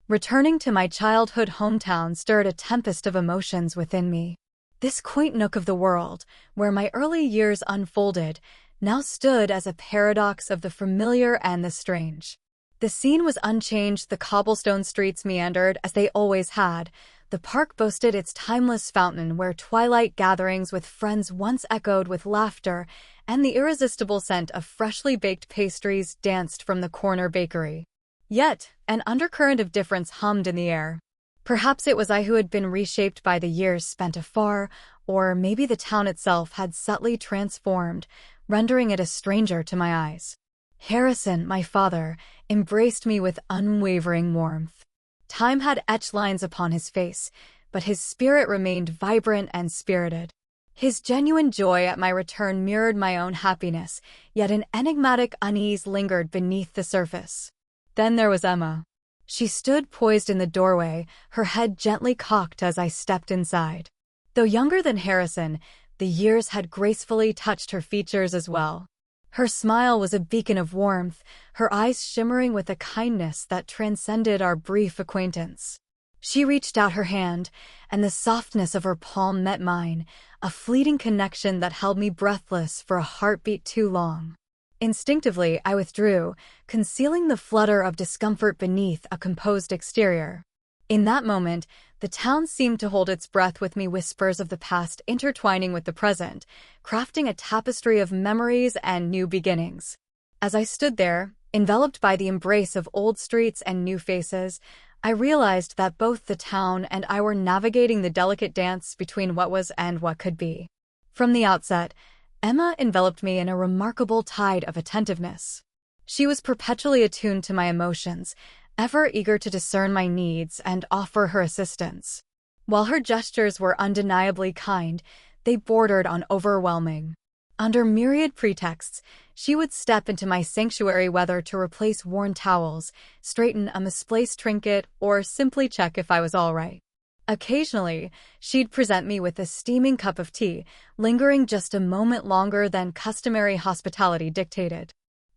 Returning to my childhood hometown stirred a tempest of emotions within me. This quaint nook of the world, where my early years unfolded, now stood as a paradox of the familiar and the strange. The scene was unchanged, the cobblestone streets meandered as they always had. The park boasted its timeless fountain where twilight gatherings with friends once echoed with laughter, and the irresistible scent of freshly baked pastries danced from the corner bakery. Yet, an undercurrent of difference hummed in the air. Perhaps it was I who had been reshaped by the years spent afar, or maybe the town itself had subtly transformed, rendering it a stranger to my eyes. Harrison, my father, embraced me with unwavering warmth. Time had etched lines upon his face, but his spirit remained vibrant and spirited. His genuine joy at my return mirrored my own happiness, yet an enigmatic unease lingered beneath the surface. Then there was Emma. She stood poised in the doorway, her head gently cocked as I stepped inside. Though younger than Harrison, the years had gracefully touched her features as well. Her smile was a beacon of warmth, her eyes shimmering with a kindness that transcended our brief acquaintance. She reached out her hand, and the softness of her palm met mine, a fleeting connection that held me breathless for a heartbeat too long. Instinctively, I withdrew, concealing the flutter of discomfort beneath a composed exterior. In that moment, the town seemed to hold its breath with me, whispers of the past intertwining with the present, crafting a tapestry of memories and new beginnings. As I stood there, enveloped by the embrace of old streets and new faces, I realized that both the town and I were navigating the delicate dance between what was and what could be. From the outset, Emma enveloped me in a remarkable tide of attentiveness. She was perpetually attuned to my emotions, ever eager to discern my needs and offer her assistance. While her gestures were undeniably kind, they bordered on overwhelming. Under myriad pretexts, she would step into my sanctuary, whether to replace worn towels, straighten a misplaced trinket, or simply check if I was all right. Occasionally, she'd present me with a steaming cup of tea, lingering just a moment longer than customary hospitality dictated.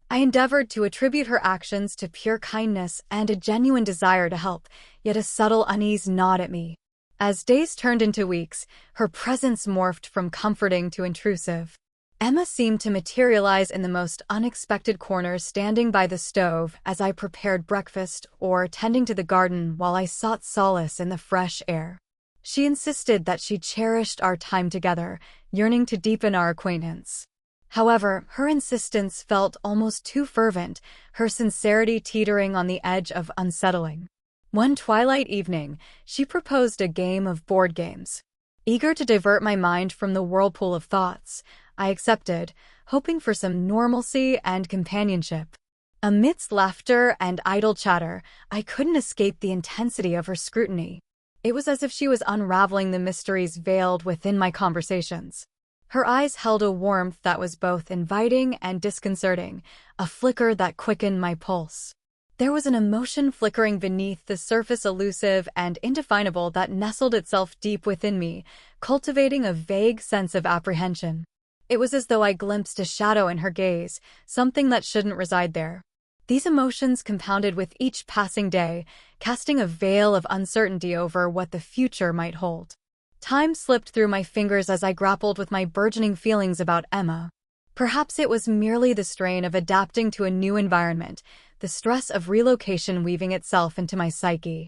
I endeavored to attribute her actions to pure kindness and a genuine desire to help, yet a subtle unease gnawed at me. As days turned into weeks, her presence morphed from comforting to intrusive. Emma seemed to materialize in the most unexpected corners, standing by the stove as I prepared breakfast or tending to the garden while I sought solace in the fresh air. She insisted that she cherished our time together, yearning to deepen our acquaintance. However, her insistence felt almost too fervent, her sincerity teetering on the edge of unsettling. One twilight evening, she proposed a game of board games. Eager to divert my mind from the whirlpool of thoughts, I accepted, hoping for some normalcy and companionship. Amidst laughter and idle chatter, I couldn't escape the intensity of her scrutiny. It was as if she was unraveling the mysteries veiled within my conversations. Her eyes held a warmth that was both inviting and disconcerting, a flicker that quickened my pulse. There was an emotion flickering beneath the surface, elusive and indefinable, that nestled itself deep within me, cultivating a vague sense of apprehension. It was as though I glimpsed a shadow in her gaze, something that shouldn't reside there. These emotions compounded with each passing day, casting a veil of uncertainty over what the future might hold. Time slipped through my fingers as I grappled with my burgeoning feelings about Emma. Perhaps it was merely the strain of adapting to a new environment, the stress of relocation weaving itself into my psyche.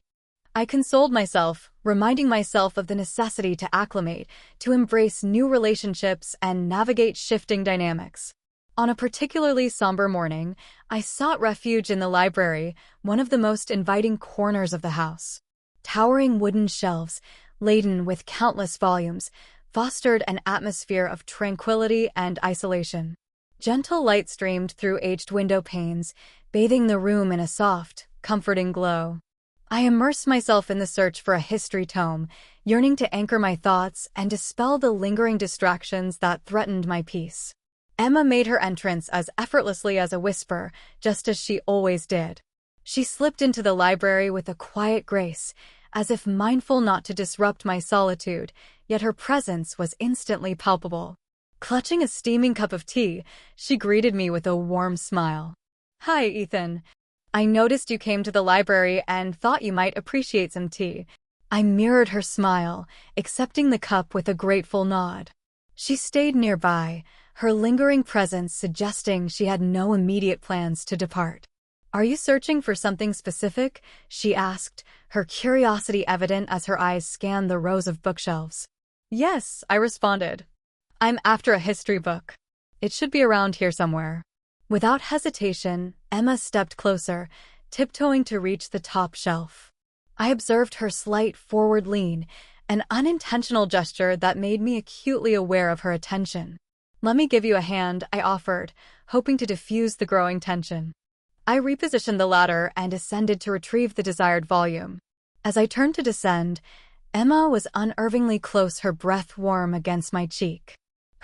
I consoled myself, reminding myself of the necessity to acclimate, to embrace new relationships and navigate shifting dynamics. On a particularly somber morning, I sought refuge in the library, one of the most inviting corners of the house. Towering wooden shelves, laden with countless volumes, fostered an atmosphere of tranquility and isolation. Gentle light streamed through aged window panes, bathing the room in a soft, comforting glow. I immersed myself in the search for a history tome, yearning to anchor my thoughts and dispel the lingering distractions that threatened my peace. Emma made her entrance as effortlessly as a whisper, just as she always did. She slipped into the library with a quiet grace, as if mindful not to disrupt my solitude, yet her presence was instantly palpable. Clutching a steaming cup of tea, she greeted me with a warm smile. "Hi, Ethan. I noticed you came to the library and thought you might appreciate some tea. I mirrored her smile, accepting the cup with a grateful nod. She stayed nearby, her lingering presence suggesting she had no immediate plans to depart. "Are you searching for something specific?" she asked, her curiosity evident as her eyes scanned the rows of bookshelves. "Yes," I responded. "I'm after a history book. It should be around here somewhere." Without hesitation, Emma stepped closer, tiptoeing to reach the top shelf. I observed her slight forward lean, an unintentional gesture that made me acutely aware of her attention. "Let me give you a hand," I offered, hoping to diffuse the growing tension. I repositioned the ladder and ascended to retrieve the desired volume. As I turned to descend, Emma was unnervingly close, her breath warm against my cheek.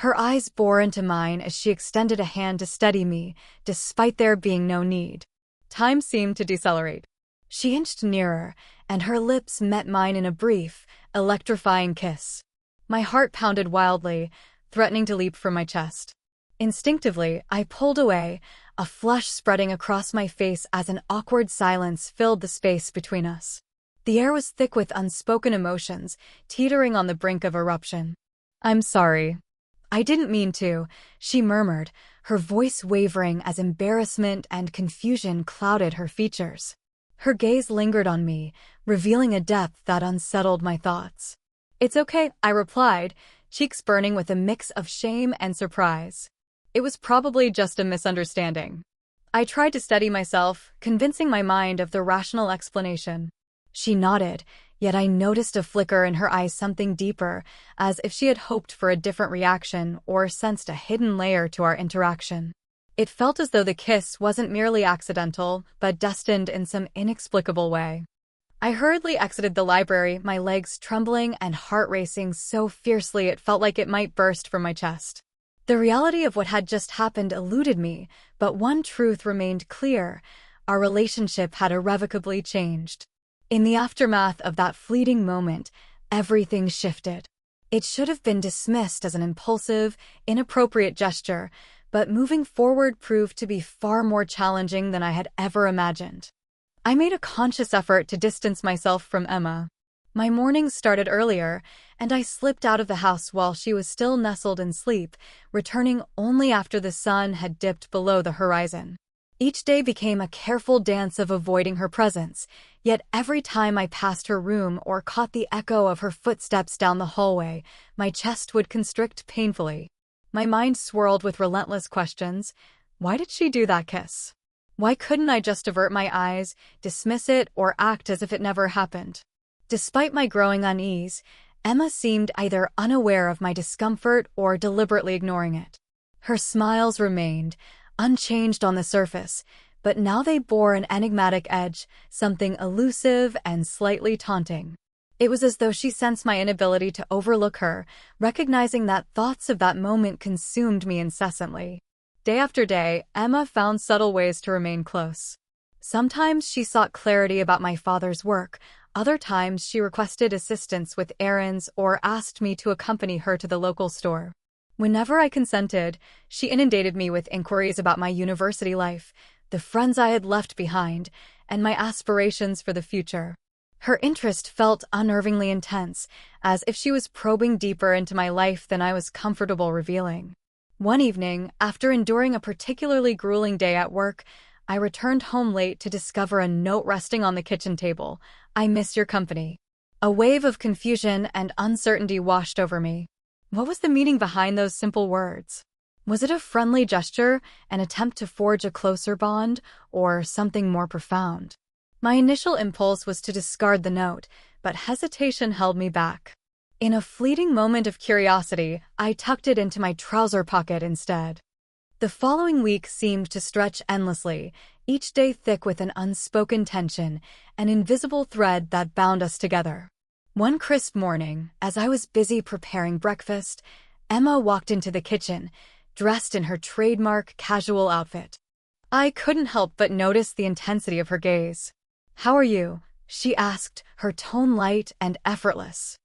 Her eyes bore into mine as she extended a hand to steady me, despite there being no need. Time seemed to decelerate. She inched nearer, and her lips met mine in a brief, electrifying kiss. My heart pounded wildly, threatening to leap from my chest. Instinctively, I pulled away, a flush spreading across my face as an awkward silence filled the space between us. The air was thick with unspoken emotions, teetering on the brink of eruption. "I'm sorry. I didn't mean to," she murmured, her voice wavering as embarrassment and confusion clouded her features. Her gaze lingered on me, revealing a depth that unsettled my thoughts. "It's okay," I replied, cheeks burning with a mix of shame and surprise. "It was probably just a misunderstanding." I tried to steady myself, convincing my mind of the rational explanation. She nodded, yet I noticed a flicker in her eyes, something deeper, as if she had hoped for a different reaction or sensed a hidden layer to our interaction. It felt as though the kiss wasn't merely accidental, but destined in some inexplicable way. I hurriedly exited the library, my legs trembling and heart racing so fiercely it felt like it might burst from my chest. The reality of what had just happened eluded me, but one truth remained clear: our relationship had irrevocably changed. In the aftermath of that fleeting moment, everything shifted. It should have been dismissed as an impulsive, inappropriate gesture, but moving forward proved to be far more challenging than I had ever imagined. I made a conscious effort to distance myself from Emma. My mornings started earlier, and I slipped out of the house while she was still nestled in sleep, returning only after the sun had dipped below the horizon. Each day became a careful dance of avoiding her presence, yet every time I passed her room or caught the echo of her footsteps down the hallway, my chest would constrict painfully. My mind swirled with relentless questions. Why did she do that kiss? Why couldn't I just avert my eyes, dismiss it, or act as if it never happened? Despite my growing unease, Emma seemed either unaware of my discomfort or deliberately ignoring it. Her smiles remained, unchanged on the surface, but now they bore an enigmatic edge, something elusive and slightly taunting. It was as though she sensed my inability to overlook her, recognizing that thoughts of that moment consumed me incessantly. Day after day, Emma found subtle ways to remain close. Sometimes she sought clarity about my father's work, other times she requested assistance with errands or asked me to accompany her to the local store. Whenever I consented, she inundated me with inquiries about my university life, the friends I had left behind, and my aspirations for the future. Her interest felt unnervingly intense, as if she was probing deeper into my life than I was comfortable revealing. One evening, after enduring a particularly grueling day at work, I returned home late to discover a note resting on the kitchen table. "I miss your company." A wave of confusion and uncertainty washed over me. What was the meaning behind those simple words? Was it a friendly gesture, an attempt to forge a closer bond, or something more profound? My initial impulse was to discard the note, but hesitation held me back. In a fleeting moment of curiosity, I tucked it into my trouser pocket instead. The following week seemed to stretch endlessly, each day thick with an unspoken tension, an invisible thread that bound us together. One crisp morning, as I was busy preparing breakfast, Emma walked into the kitchen, dressed in her trademark casual outfit. I couldn't help but notice the intensity of her gaze. "How are you?" she asked, her tone light and effortless.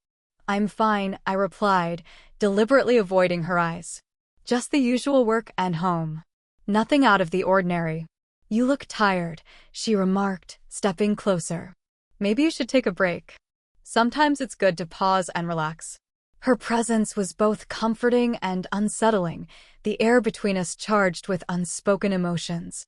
"I'm fine," I replied, deliberately avoiding her eyes. "Just the usual work and home. Nothing out of the ordinary." "You look tired," she remarked, stepping closer. "Maybe you should take a break. Sometimes it's good to pause and relax." Her presence was both comforting and unsettling, the air between us charged with unspoken emotions.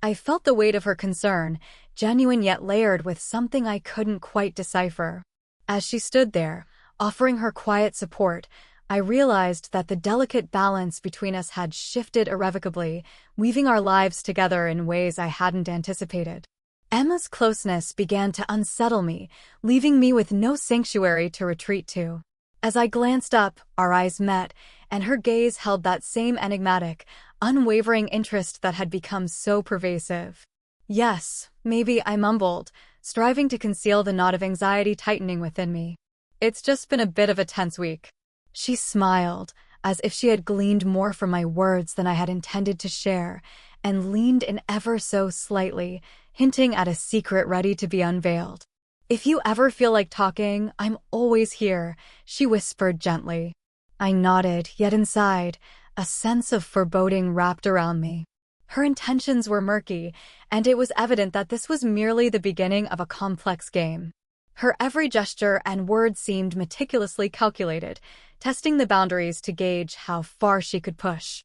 I felt the weight of her concern, genuine yet layered with something I couldn't quite decipher. As she stood there, offering her quiet support, I realized that the delicate balance between us had shifted irrevocably, weaving our lives together in ways I hadn't anticipated. Emma's closeness began to unsettle me, leaving me with no sanctuary to retreat to. As I glanced up, our eyes met, and her gaze held that same enigmatic, unwavering interest that had become so pervasive. "Yes, maybe," I mumbled, striving to conceal the knot of anxiety tightening within me. "It's just been a bit of a tense week." She smiled, as if she had gleaned more from my words than I had intended to share, and leaned in ever so slightly, hinting at a secret ready to be unveiled. "If you ever feel like talking, I'm always here," she whispered gently. I nodded, yet inside, a sense of foreboding wrapped around me. Her intentions were murky, and it was evident that this was merely the beginning of a complex game. Her every gesture and word seemed meticulously calculated, testing the boundaries to gauge how far she could push.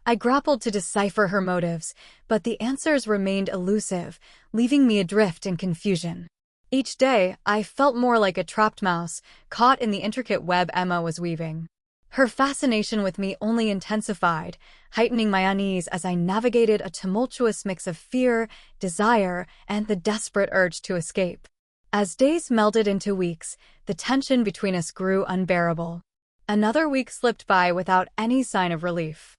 I grappled to decipher her motives, but the answers remained elusive, leaving me adrift in confusion. Each day, I felt more like a trapped mouse, caught in the intricate web Emma was weaving. Her fascination with me only intensified, heightening my unease as I navigated a tumultuous mix of fear, desire, and the desperate urge to escape. As days melded into weeks, the tension between us grew unbearable. Another week slipped by without any sign of relief.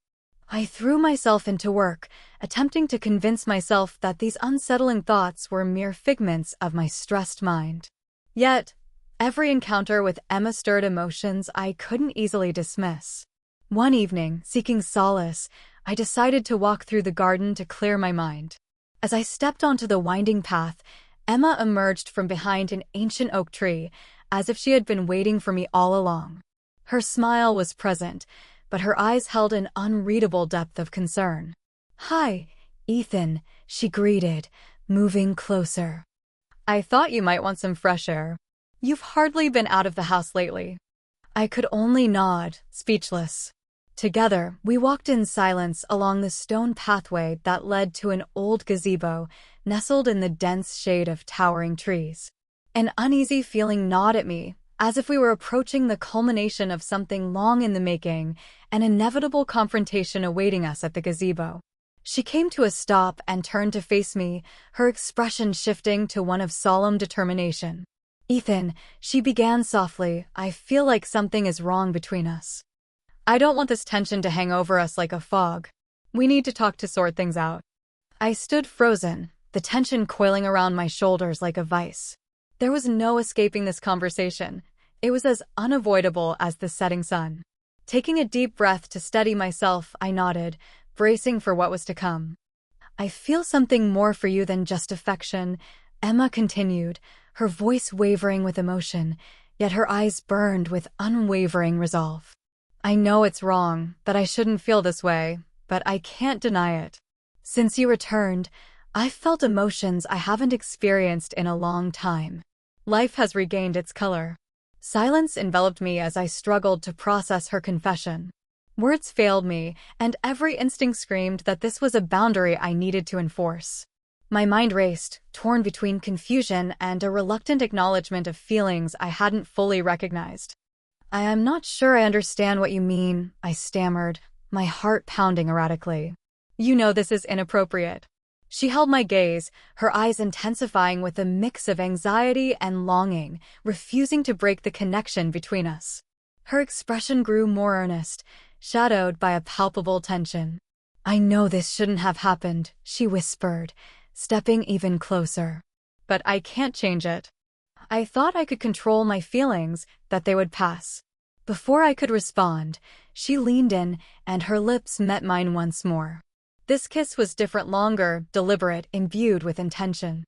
I threw myself into work, attempting to convince myself that these unsettling thoughts were mere figments of my stressed mind. Yet, every encounter with Emma stirred emotions I couldn't easily dismiss. One evening, seeking solace, I decided to walk through the garden to clear my mind. As I stepped onto the winding path, Emma emerged from behind an ancient oak tree, as if she had been waiting for me all along. Her smile was present, but her eyes held an unreadable depth of concern. "Hi, Ethan," she greeted, moving closer. "I thought you might want some fresh air. You've hardly been out of the house lately." I could only nod, speechless. Together, we walked in silence along the stone pathway that led to an old gazebo nestled in the dense shade of towering trees. An uneasy feeling gnawed at me, as if we were approaching the culmination of something long in the making, an inevitable confrontation awaiting us at the gazebo. She came to a stop and turned to face me, her expression shifting to one of solemn determination. "Ethan," she began softly, "I feel like something is wrong between us. I don't want this tension to hang over us like a fog. We need to talk to sort things out." I stood frozen, the tension coiling around my shoulders like a vice. There was no escaping this conversation. It was as unavoidable as the setting sun. Taking a deep breath to steady myself, I nodded, bracing for what was to come. "I feel something more for you than just affection," Emma continued, her voice wavering with emotion, yet her eyes burned with unwavering resolve. "I know it's wrong, that I shouldn't feel this way, but I can't deny it. Since you returned, I've felt emotions I haven't experienced in a long time. Life has regained its color." Silence enveloped me as I struggled to process her confession. Words failed me, and every instinct screamed that this was a boundary I needed to enforce. My mind raced, torn between confusion and a reluctant acknowledgement of feelings I hadn't fully recognized. "I am not sure I understand what you mean," I stammered, my heart pounding erratically. "You know this is inappropriate." She held my gaze, her eyes intensifying with a mix of anxiety and longing, refusing to break the connection between us. Her expression grew more earnest, shadowed by a palpable tension. "I know this shouldn't have happened," she whispered, stepping even closer. "But I can't change it. I thought I could control my feelings, that they would pass." Before I could respond, she leaned in, and her lips met mine once more. This kiss was different, longer, deliberate, imbued with intention.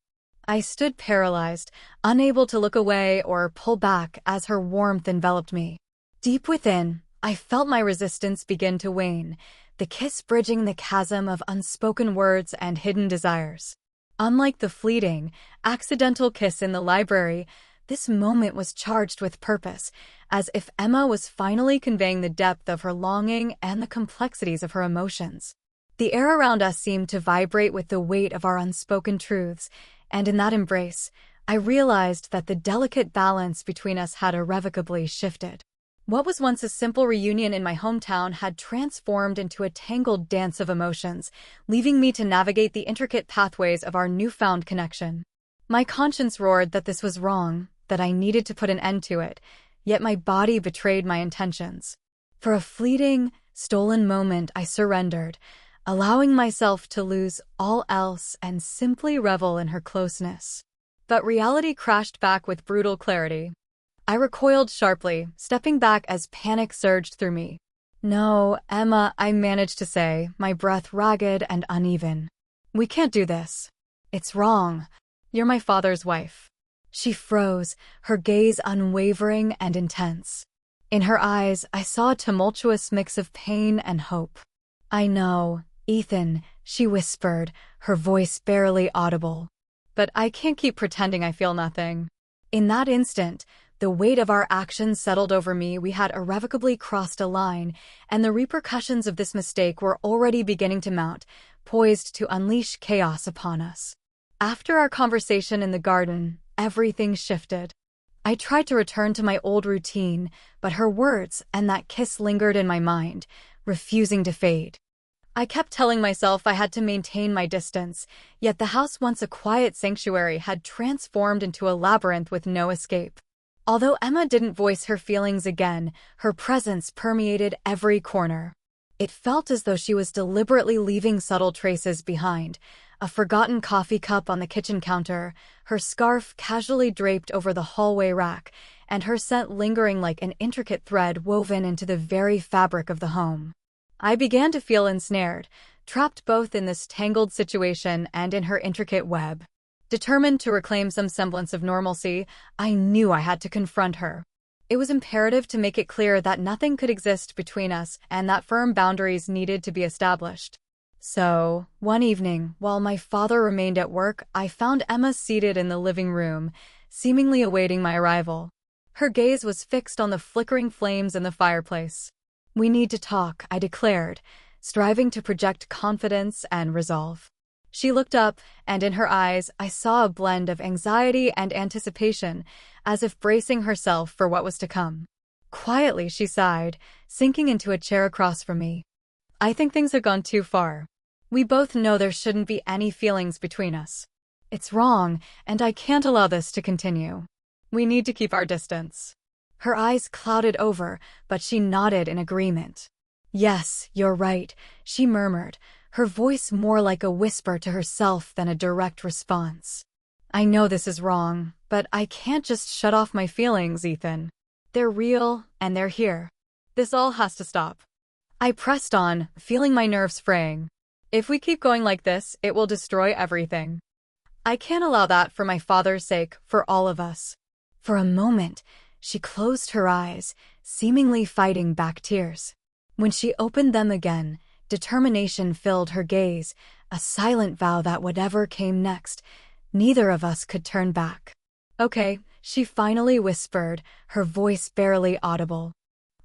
I stood paralyzed, unable to look away or pull back as her warmth enveloped me. Deep within, I felt my resistance begin to wane, the kiss bridging the chasm of unspoken words and hidden desires. Unlike the fleeting, accidental kiss in the library, this moment was charged with purpose, as if Emma was finally conveying the depth of her longing and the complexities of her emotions. The air around us seemed to vibrate with the weight of our unspoken truths, and in that embrace, I realized that the delicate balance between us had irrevocably shifted. What was once a simple reunion in my hometown had transformed into a tangled dance of emotions, leaving me to navigate the intricate pathways of our newfound connection. My conscience roared that this was wrong, that I needed to put an end to it, yet my body betrayed my intentions. For a fleeting, stolen moment, I surrendered, allowing myself to lose all else and simply revel in her closeness. But reality crashed back with brutal clarity. I recoiled sharply, stepping back as panic surged through me. "No, Emma," I managed to say, my breath ragged and uneven. "We can't do this. It's wrong. You're my father's wife." She froze, her gaze unwavering and intense. In her eyes, I saw a tumultuous mix of pain and hope. "I know, Ethan," she whispered, her voice barely audible. "But I can't keep pretending I feel nothing." In that instant, the weight of our actions settled over me. We had irrevocably crossed a line, and the repercussions of this mistake were already beginning to mount, poised to unleash chaos upon us. After our conversation in the garden, everything shifted. I tried to return to my old routine, but her words and that kiss lingered in my mind, refusing to fade. I kept telling myself I had to maintain my distance, yet the house, once a quiet sanctuary, had transformed into a labyrinth with no escape. Although Emma didn't voice her feelings again, her presence permeated every corner. It felt as though she was deliberately leaving subtle traces behind: a forgotten coffee cup on the kitchen counter, her scarf casually draped over the hallway rack, and her scent lingering like an intricate thread woven into the very fabric of the home. I began to feel ensnared, trapped both in this tangled situation and in her intricate web. Determined to reclaim some semblance of normalcy, I knew I had to confront her. It was imperative to make it clear that nothing could exist between us and that firm boundaries needed to be established. So, one evening, while my father remained at work, I found Emma seated in the living room, seemingly awaiting my arrival. Her gaze was fixed on the flickering flames in the fireplace. "We need to talk," I declared, striving to project confidence and resolve. She looked up, and in her eyes I saw a blend of anxiety and anticipation, as if bracing herself for what was to come. Quietly, she sighed, sinking into a chair across from me. "I think things have gone too far. We both know there shouldn't be any feelings between us. It's wrong, and I can't allow this to continue. We need to keep our distance." Her eyes clouded over, but she nodded in agreement. "Yes, you're right," she murmured, her voice more like a whisper to herself than a direct response. "I know this is wrong, but I can't just shut off my feelings, Ethan. They're real, and they're here. This all has to stop." I pressed on, feeling my nerves fraying. "If we keep going like this, it will destroy everything. I can't allow that, for my father's sake, for all of us." For a moment, she closed her eyes, seemingly fighting back tears. When she opened them again, determination filled her gaze, a silent vow that whatever came next, neither of us could turn back. "Okay," she finally whispered, her voice barely audible.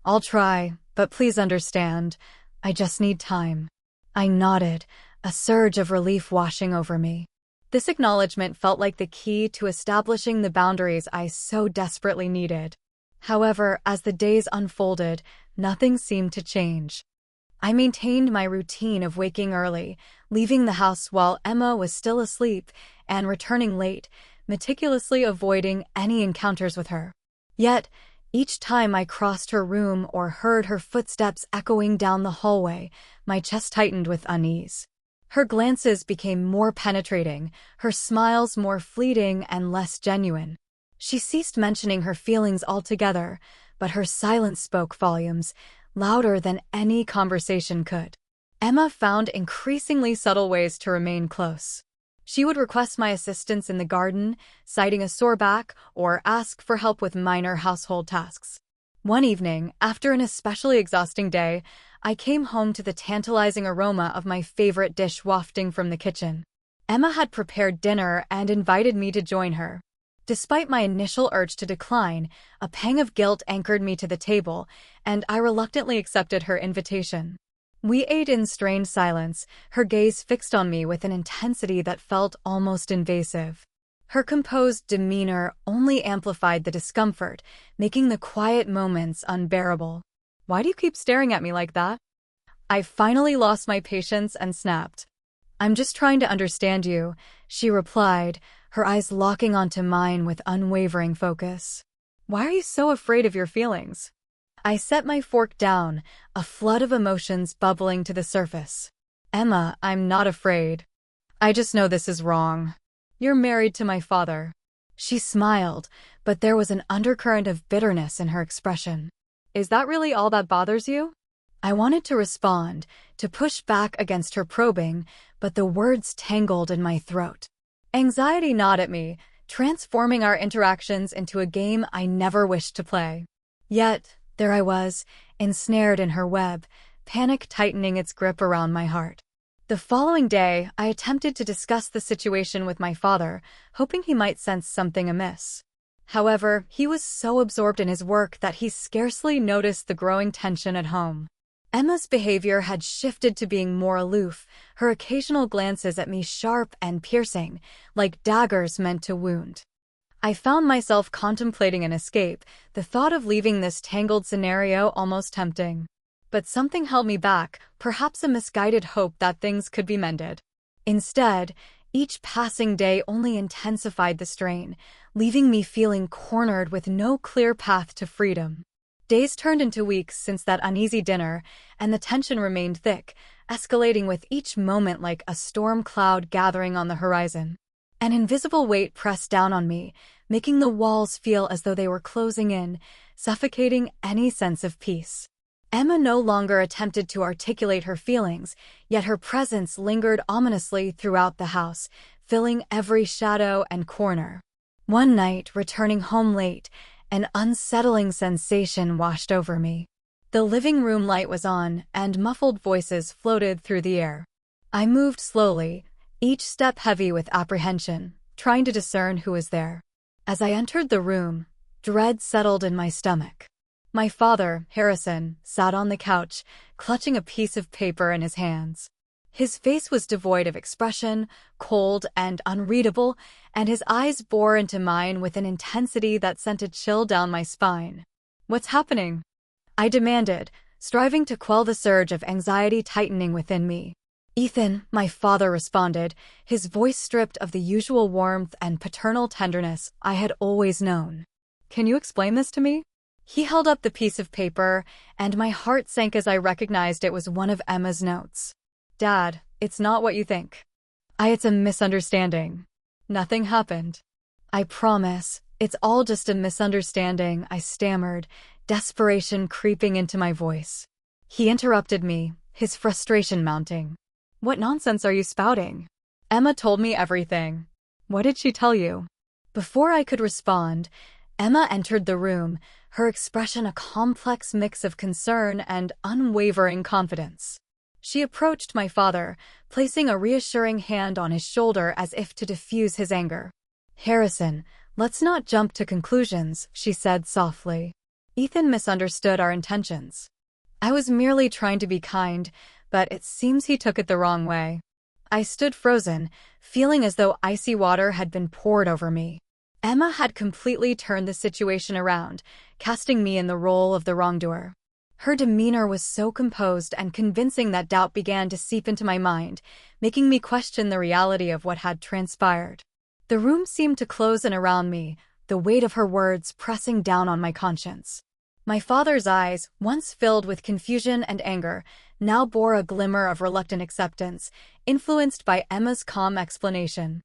"I'll try, but please understand, I just need time." I nodded, a surge of relief washing over me. This acknowledgement felt like the key to establishing the boundaries I so desperately needed. However, as the days unfolded, nothing seemed to change. I maintained my routine of waking early, leaving the house while Emma was still asleep, and returning late, meticulously avoiding any encounters with her. Yet, each time I crossed her room or heard her footsteps echoing down the hallway, my chest tightened with unease. Her glances became more penetrating, her smiles more fleeting and less genuine. She ceased mentioning her feelings altogether, but her silence spoke volumes, louder than any conversation could. Emma found increasingly subtle ways to remain close. She would request my assistance in the garden, citing a sore back, or ask for help with minor household tasks. One evening, after an especially exhausting day, I came home to the tantalizing aroma of my favorite dish wafting from the kitchen. Emma had prepared dinner and invited me to join her. Despite my initial urge to decline, a pang of guilt anchored me to the table, and I reluctantly accepted her invitation. We ate in strained silence, her gaze fixed on me with an intensity that felt almost invasive. Her composed demeanor only amplified the discomfort, making the quiet moments unbearable. "Why do you keep staring at me like that?" I finally lost my patience and snapped. "I'm just trying to understand you," she replied, her eyes locking onto mine with unwavering focus. "Why are you so afraid of your feelings?" I set my fork down, a flood of emotions bubbling to the surface. "Emma, I'm not afraid. I just know this is wrong. You're married to my father." She smiled, but there was an undercurrent of bitterness in her expression. "Is that really all that bothers you?" I wanted to respond, to push back against her probing, but the words tangled in my throat. Anxiety gnawed at me, transforming our interactions into a game I never wished to play. Yet, there I was, ensnared in her web, panic tightening its grip around my heart. The following day, I attempted to discuss the situation with my father, hoping he might sense something amiss. However, he was so absorbed in his work that he scarcely noticed the growing tension at home. Emma's behavior had shifted to being more aloof, her occasional glances at me sharp and piercing, like daggers meant to wound. I found myself contemplating an escape, the thought of leaving this tangled scenario almost tempting. But something held me back, perhaps a misguided hope that things could be mended. Instead, each passing day only intensified the strain, leaving me feeling cornered with no clear path to freedom. Days turned into weeks since that uneasy dinner, and the tension remained thick, escalating with each moment like a storm cloud gathering on the horizon. An invisible weight pressed down on me, making the walls feel as though they were closing in, suffocating any sense of peace. Emma no longer attempted to articulate her feelings, yet her presence lingered ominously throughout the house, filling every shadow and corner. One night, returning home late, an unsettling sensation washed over me. The living room light was on, and muffled voices floated through the air. I moved slowly, each step heavy with apprehension, trying to discern who was there. As I entered the room, dread settled in my stomach. My father, Harrison, sat on the couch, clutching a piece of paper in his hands. His face was devoid of expression, cold and unreadable, and his eyes bore into mine with an intensity that sent a chill down my spine. "What's happening?" I demanded, striving to quell the surge of anxiety tightening within me. "Ethan," my father responded, his voice stripped of the usual warmth and paternal tenderness I had always known. "Can you explain this to me?" He held up the piece of paper, and my heart sank as I recognized it was one of Emma's notes. "Dad, it's not what you think. It's a misunderstanding. Nothing happened." "I promise, it's all just a misunderstanding," I stammered, desperation creeping into my voice. He interrupted me, his frustration mounting. "What nonsense are you spouting? Emma told me everything." "What did she tell you?" Before I could respond, Emma entered the room, her expression a complex mix of concern and unwavering confidence. She approached my father, placing a reassuring hand on his shoulder as if to diffuse his anger. "Harrison, let's not jump to conclusions," she said softly. "Ethan misunderstood our intentions. I was merely trying to be kind, but it seems he took it the wrong way." I stood frozen, feeling as though icy water had been poured over me. Emma had completely turned the situation around, casting me in the role of the wrongdoer. Her demeanor was so composed and convincing that doubt began to seep into my mind, making me question the reality of what had transpired. The room seemed to close in around me, the weight of her words pressing down on my conscience. My father's eyes, once filled with confusion and anger, now bore a glimmer of reluctant acceptance, influenced by Emma's calm explanation.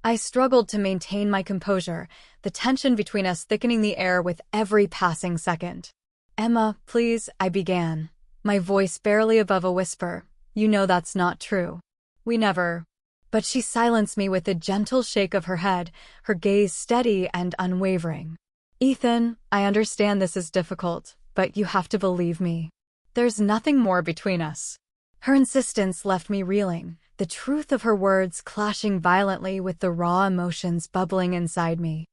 I struggled to maintain my composure, the tension between us thickening the air with every passing second. "Emma, please," I began, my voice barely above a whisper. "You know that's not true. We never—" But she silenced me with a gentle shake of her head, her gaze steady and unwavering. "Ethan, I understand this is difficult, but you have to believe me. There's nothing more between us." Her insistence left me reeling, the truth of her words clashing violently with the raw emotions bubbling inside me.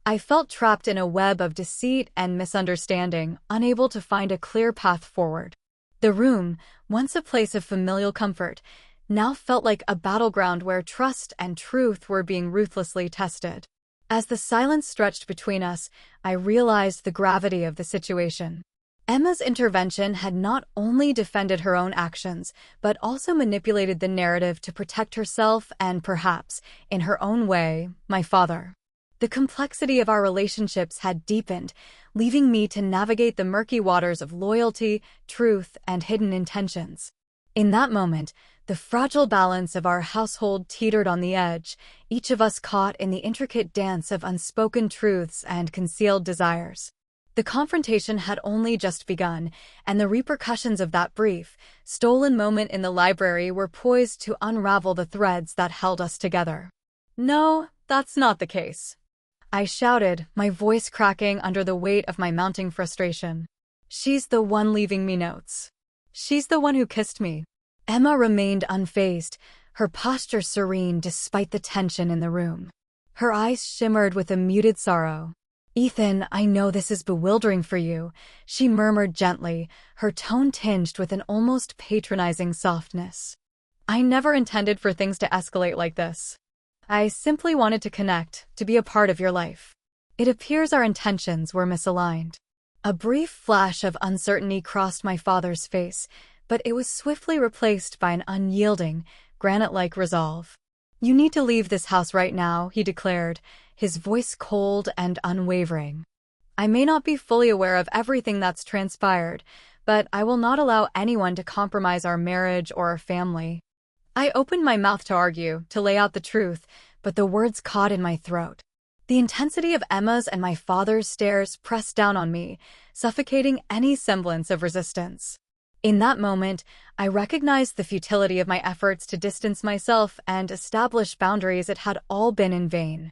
I felt trapped in a web of deceit and misunderstanding, unable to find a clear path forward. The room, once a place of familial comfort, now felt like a battleground where trust and truth were being ruthlessly tested. As the silence stretched between us, I realized the gravity of the situation. Emma's intervention had not only defended her own actions, but also manipulated the narrative to protect herself and perhaps, in her own way, my father. The complexity of our relationships had deepened, leaving me to navigate the murky waters of loyalty, truth, and hidden intentions. In that moment, the fragile balance of our household teetered on the edge, each of us caught in the intricate dance of unspoken truths and concealed desires. The confrontation had only just begun, and the repercussions of that brief, stolen moment in the library were poised to unravel the threads that held us together. "No, that's not the case," I shouted, my voice cracking under the weight of my mounting frustration. "She's the one leaving me notes. She's the one who kissed me." Emma remained unfazed, her posture serene despite the tension in the room. Her eyes shimmered with a muted sorrow. "Ethan, I know this is bewildering for you," she murmured gently, her tone tinged with an almost patronizing softness. "I never intended for things to escalate like this. I simply wanted to connect, to be a part of your life. It appears our intentions were misaligned." A brief flash of uncertainty crossed my father's face, but it was swiftly replaced by an unyielding, granite-like resolve. "You need to leave this house right now," he declared, his voice cold and unwavering. "I may not be fully aware of everything that's transpired, but I will not allow anyone to compromise our marriage or our family." I opened my mouth to argue, to lay out the truth, but the words caught in my throat. The intensity of Emma's and my father's stares pressed down on me, suffocating any semblance of resistance. In that moment, I recognized the futility of my efforts to distance myself and establish boundaries. It had all been in vain.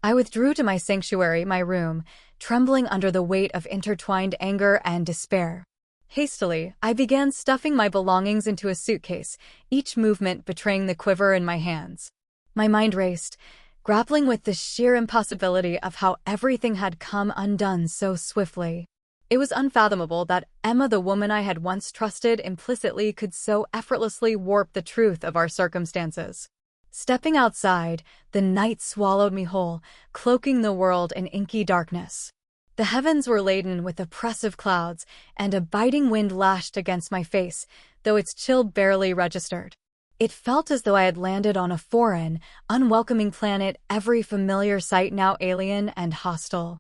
I withdrew to my sanctuary, my room, trembling under the weight of intertwined anger and despair. Hastily, I began stuffing my belongings into a suitcase, each movement betraying the quiver in my hands. My mind raced, grappling with the sheer impossibility of how everything had come undone so swiftly. It was unfathomable that Emma, the woman I had once trusted implicitly, could so effortlessly warp the truth of our circumstances. Stepping outside, the night swallowed me whole, cloaking the world in inky darkness. The heavens were laden with oppressive clouds, and a biting wind lashed against my face, though its chill barely registered. It felt as though I had landed on a foreign, unwelcoming planet, every familiar sight now alien and hostile.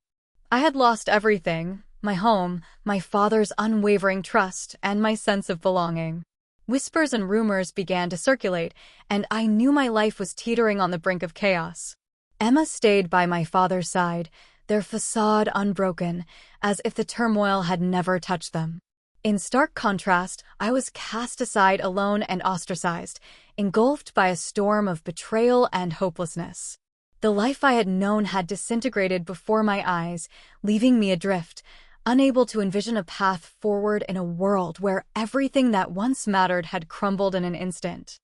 I had lost everything: my home, my father's unwavering trust, and my sense of belonging. Whispers and rumors began to circulate, and I knew my life was teetering on the brink of chaos. Emma stayed by my father's side, their facade unbroken, as if the turmoil had never touched them. In stark contrast, I was cast aside, alone and ostracized, engulfed by a storm of betrayal and hopelessness. The life I had known had disintegrated before my eyes, leaving me adrift, unable to envision a path forward in a world where everything that once mattered had crumbled in an instant.